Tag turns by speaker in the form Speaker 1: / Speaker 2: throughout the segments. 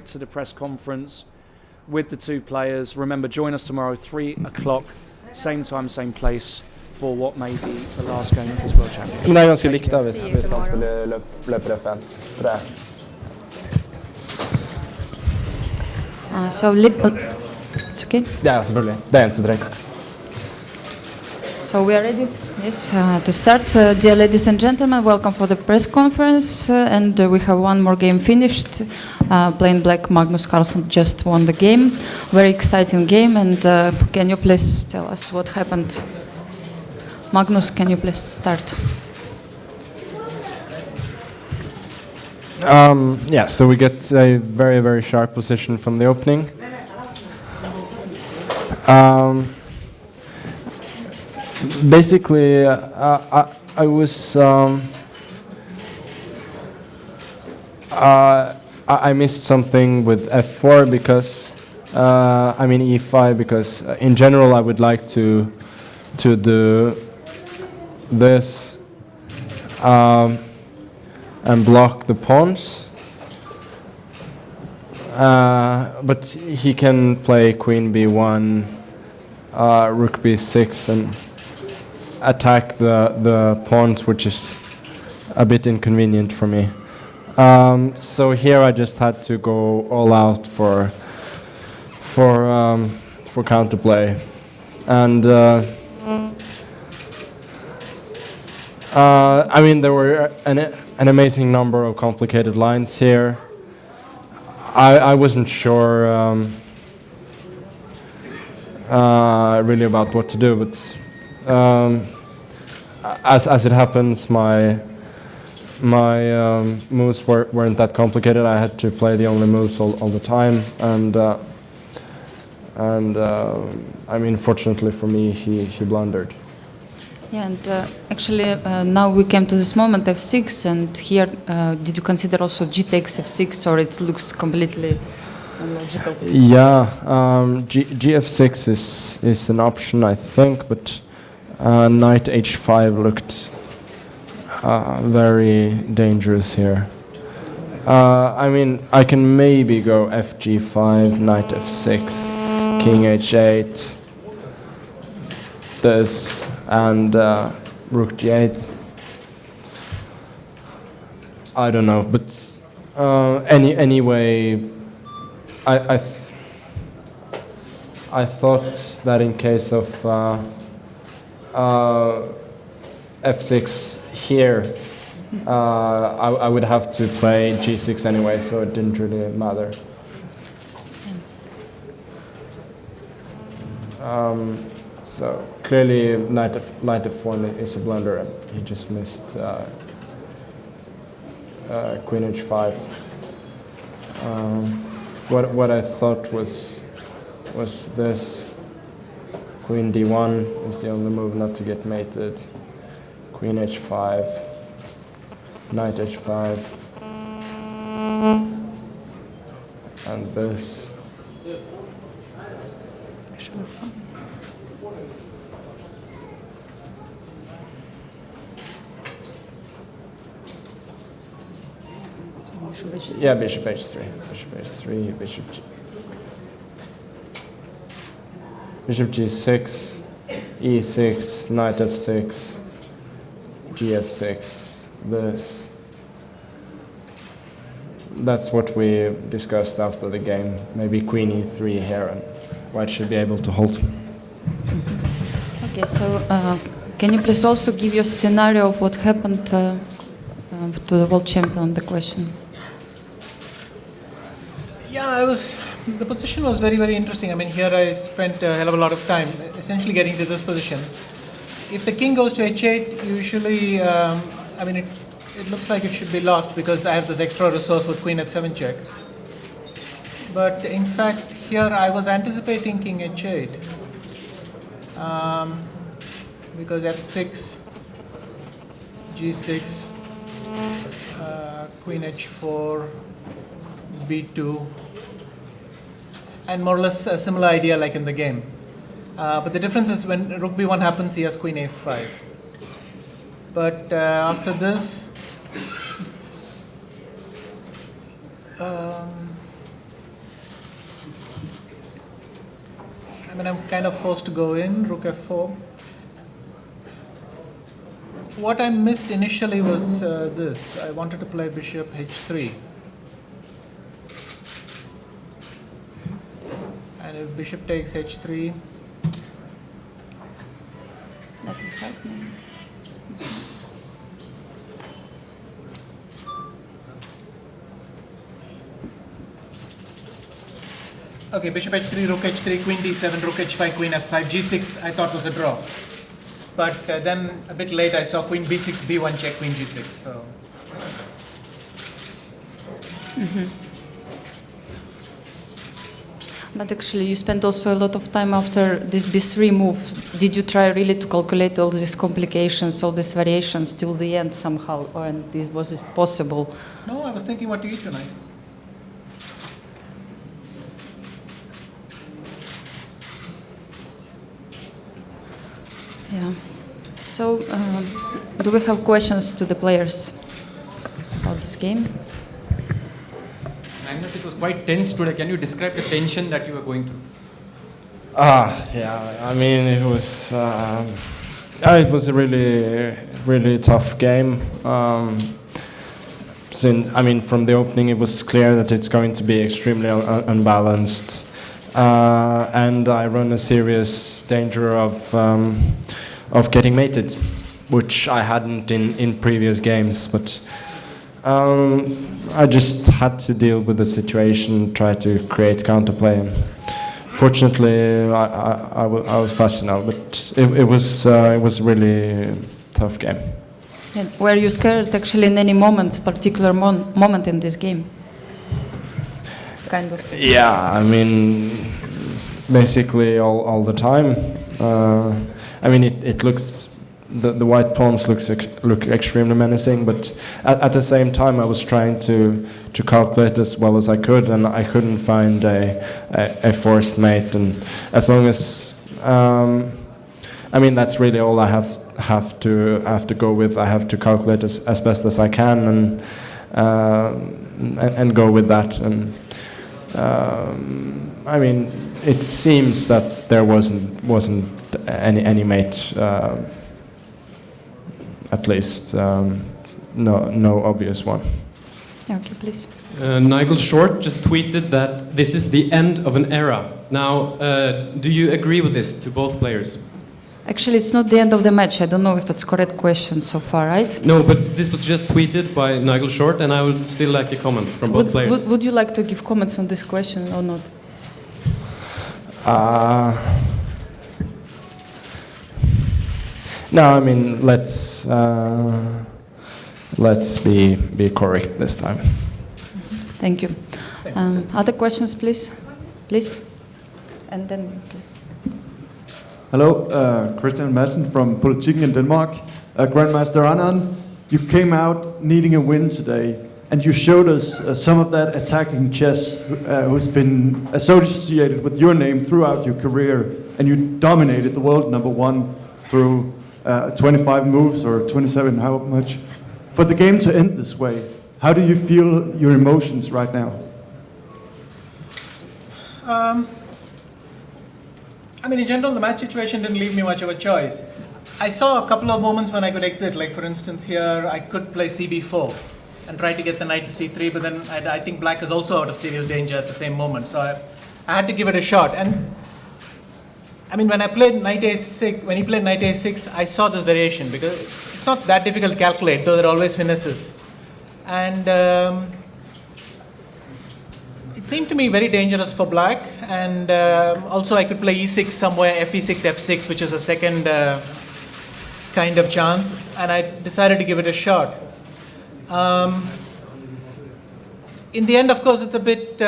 Speaker 1: to the press conference with the two players. Remember, join us tomorrow, 3 o'clock, same time, same place, for what may be the last game of this World Championship.
Speaker 2: Men det er ganske likt da, hvis han spiller løper F1, tror jeg.
Speaker 3: It's okay?
Speaker 2: Ja, selvfølgelig. Det er eneste trekk.
Speaker 3: So we are ready, yes, to start. Dear ladies and gentlemen, welcome for the press conference. And we have one more game finished. Plain Black Magnus Carlsen just won the game. Very exciting game. And can you please tell us what happened? Magnus, can you please start?
Speaker 2: Yeah, so we get a very, very sharp position from the opening. Basically, I was I missed something with F4 because I mean E5 because in general I would like to do this and block the pawns, but he can play Queen B1, Rook B6 and attack the pawns, which is a bit inconvenient for me. So here I just had to go all out for counterplay, and I mean there were an amazing number of complicated lines here. I wasn't sure really about what to do, but as it happens, my moves weren't that complicated. I had to play the only moves all the time, and I mean, fortunately for me, he blundered.
Speaker 3: Yeah, and actually now we came to this moment F6, and here did you consider also G takes F6, or it looks completely illogical?
Speaker 2: Yeah, Gf6 is an option, I think, but Knight H5 looked very dangerous here. I mean, I can maybe go FG5, Knight F6, King H8, this, and Rook G8. I don't know, but anyway, I thought that in case of F6 here, I would have to play G6 anyway, so it didn't really matter. So clearly Knight F1 is a blunder, and he just missed Queen H5. What I thought was this. Queen D1 is the only move not to get mated. Queen H5, Knight H5, and this. Yeah, Bishop H3, Bishop H3, Bishop G. Bishop G6, E6, Knight F6, GF6, this. That's what we discussed after the game. Maybe Queen E3 here, and White should be able to hold.
Speaker 3: Okay, so can you please also give your scenario of what happened to the world champion, the question?
Speaker 4: Yeah, the position was very, very interesting. I mean, here I spent a hell of a lot of time essentially getting to this position. If the king goes to H8, usually, I mean, it looks like it should be lost because I have this extra resource with Queen H7 check. But in fact, here I was anticipating King H8 because F6, G6, Queen H4, B2, and more or less a similar idea like in the game. But the difference is when Rook B1 happens, he has Queen A5. But after this, I mean, I'm kind of forced to go in, rook f4. What I missed initially was this. I wanted to play bishop h3. And if bishop takes h3,
Speaker 3: That will help me.
Speaker 4: okay, bishop h3, rook h3, queen d7, rook h5, queen f5, g6 I thought was a draw. But then a bit late I saw queen b6, b1 check, queen g6. So.
Speaker 3: But actually, you spent also a lot of time after this b3 move. Did you try really to calculate all these complications, all these variations till the end somehow, or was it possible?
Speaker 4: No, I was thinking what to eat tonight.
Speaker 3: Yeah. So, do we have questions to the players about this game?
Speaker 5: Magnus, it was quite tense today. Can you describe the tension that you were going through?
Speaker 2: Yeah. I mean, it was a really tough game. Since from the opening, it was clear that it's going to be extremely unbalanced, and I run a serious danger of getting mated, which I hadn't in previous games, but. I just had to deal with the situation, try to create counterplay. And fortunately, I was fast enough, but it was a really tough game.
Speaker 3: And were you scared actually in any particular moment in this game? Kind of.
Speaker 2: Yeah, basically all the time. It looks. The white pawns look extremely menacing, but at the same time I was trying to calculate as well as I could, and I couldn't find a forced mate. And as long as that's really all I have to go with. I have to calculate as best as I can and go with that. And it seems that there wasn't any mate. At least no obvious one.
Speaker 3: Okay, please.
Speaker 5: Nigel Short just tweeted that this is the end of an era. Now, do you agree with this to both players?
Speaker 3: Actually, it's not the end of the match. I don't know if it's correct question so far, right?
Speaker 5: No, but this was just tweeted by Nigel Short, and I would still like a comment from both players.
Speaker 3: Would you like to give comments on this question or not?
Speaker 2: No, let's be correct this time.
Speaker 3: Thank you. Other questions, please? Please? And then...
Speaker 6: Hello, Christian Madsen from Politiken in Denmark. Grandmaster Anand, you came out needing a win today, and you showed us some of that attacking chess who's been associated with your name throughout your career, and you dominated the world #1 through 25 moves or 27, how much. For the game to end this way, how do you feel your emotions right now?
Speaker 4: In general, the match situation didn't leave me much of a choice. I saw a couple of moments when I could exit, like for instance here, I could play cb4 and try to get the knight to c3, but then I think black is also out of serious danger at the same moment, so I had to give it a shot. And when I played knight a6, when he played knight a6, I saw this variation because it's not that difficult to calculate, though there are always finesses. And it seemed to me very dangerous for black, and also I could play e6 somewhere, fe6, f6, which is a second kind of chance, and I decided to give it a shot. In the end, of course, it's a bit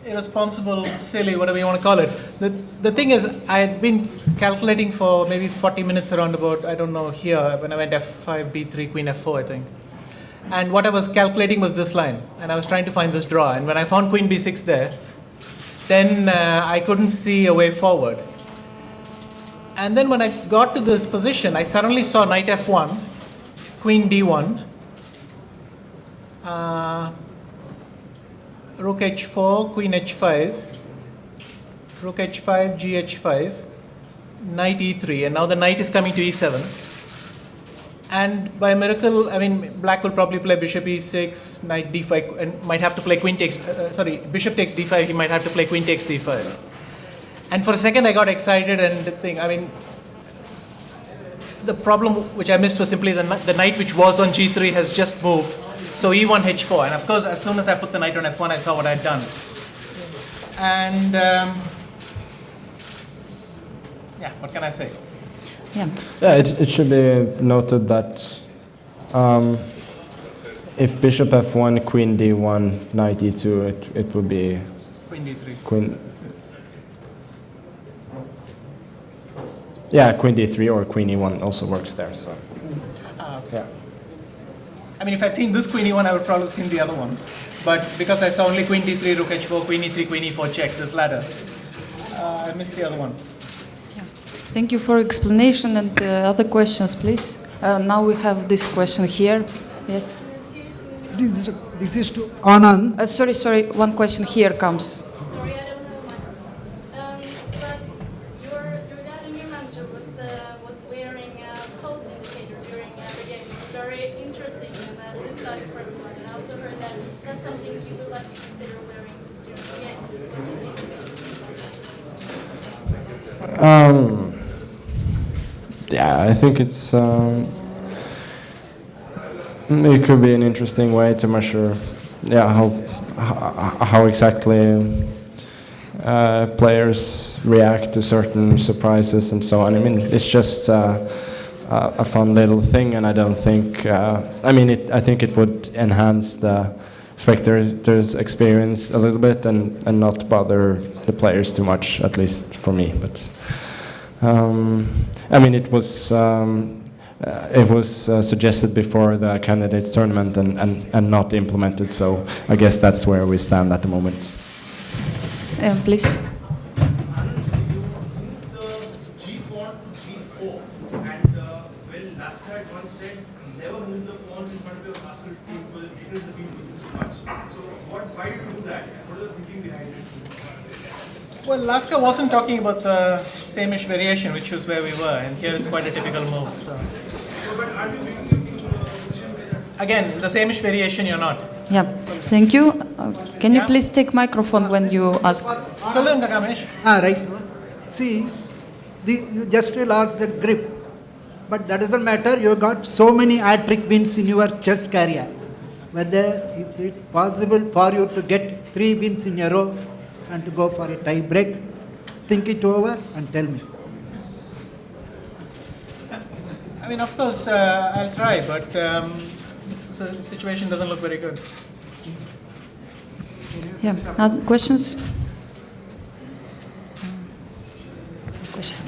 Speaker 4: irresponsible, silly, whatever you want to call it. The thing is, I had been calculating for maybe 40 minutes around about, I don't know, here, when I went f5, b3, queen f4, I think. And what I was calculating was this line, and I was trying to find this draw. And when I found queen b6 there, then I couldn't see a way forward. And then when I got to this position, I suddenly saw knight f1, queen d1, rook h4, queen h5, rook h5, gh5, knight e3, and now the knight is coming to e7. And by miracle, I mean, black will probably play bishop e6, knight d5, and might have to play queen takes, bishop takes d5, he might have to play queen takes d5. And for a second I got excited and I mean, the problem which I missed was simply the knight which was on g3 has just moved. So e1, h4, and of course as soon as I put the knight on f1, I saw what I'd done. And yeah, what can I say?
Speaker 3: Yeah.
Speaker 2: Yeah, it should be noted that if bishop f1, queen d1, knight e2, it would be
Speaker 4: Queen d3.
Speaker 2: queen. Yeah, queen d3 or queen e1 also works there. So.
Speaker 4: Okay.
Speaker 2: Yeah.
Speaker 4: I mean, if I'd seen this queen e1, I would probably have seen the other one. But because I saw only queen d3, rook h4, queen e3, queen e4 check, this ladder, I missed the other one.
Speaker 3: Thank you for explanation and other questions, please. Now we have this question here. Yes.
Speaker 7: This is to Anand.
Speaker 3: Sorry. One question here comes.
Speaker 8: Sorry, I don't know mine. But your dad and your manager was wearing a pulse indicator during the game. It's very interesting and exciting for everyone. And I also heard that that's something you would like to consider wearing during the game.
Speaker 2: Yeah, I think it's it could be an interesting way to measure, yeah, how exactly players react to certain surprises and so on. I mean, it's just a fun little thing, and I don't think. I think it would enhance the spectators' experience a little bit and not bother the players too much, at least for me. But. I mean, it was suggested before the candidates tournament and not implemented. So I guess that's where we stand at the moment.
Speaker 3: Please.
Speaker 9: G pawn G4, and Lasker at once said never move the pawns in front of your castle because it weakens the queen so much. So why did you do that? What is the thinking behind it?
Speaker 4: Well, Lasker wasn't talking about the same-ish variation, which was where we were, and here it's quite a typical move. So.
Speaker 9: But are you making the position where
Speaker 4: Again, the same-ish variation, you're not.
Speaker 3: Yeah. Thank you. Can you please take microphone when you ask?
Speaker 4: Solunga, Kamesh.
Speaker 7: Right. See, you just lost the grip, but that doesn't matter. You got so many hat-trick wins in your chess career. Whether is it possible for you to get 3 wins in a row and to go for a tie break? Think it over and tell me.
Speaker 4: I mean, of course, I'll try, but the situation doesn't look very good.
Speaker 3: Yeah. Other questions?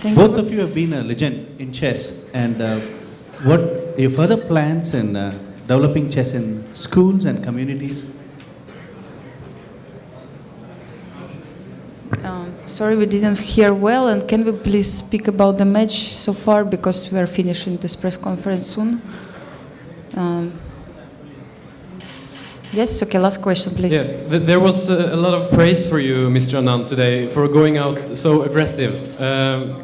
Speaker 3: Thank
Speaker 10: Both of you have been a legend in chess, and what are your further plans in developing chess in schools and communities?
Speaker 3: Sorry, we didn't hear well, and can we please speak about the match so far, because we are finishing this press conference soon. Yes, okay, last question, please.
Speaker 5: Yes, there was a lot of praise for you, Mr. Anand, today for going out so aggressive.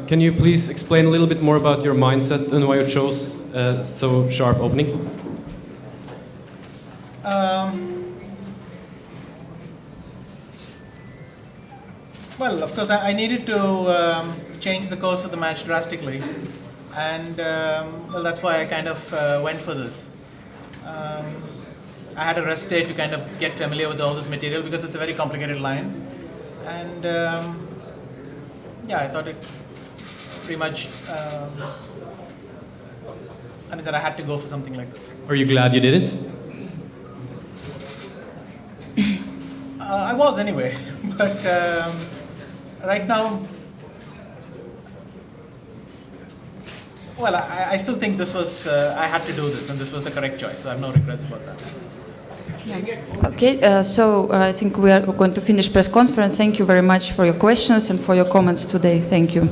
Speaker 5: Can you please explain a little bit more about your mindset and why you chose so sharp opening?
Speaker 4: Well, of course, I needed to change the course of the match drastically, and well, that's why I kind of went for this. I had a rest day to kind of get familiar with all this material because it's a very complicated line, and yeah, I thought it pretty much. I mean, that I had to go for something like this.
Speaker 5: Are you glad you did it?
Speaker 4: I was anyway, but right now, well, I still think this was, I had to do this, and this was the correct choice, so I have no regrets about that.
Speaker 3: Okay, so I think we are going to finish press conference. Thank you very much for your questions and for your comments today. Thank you.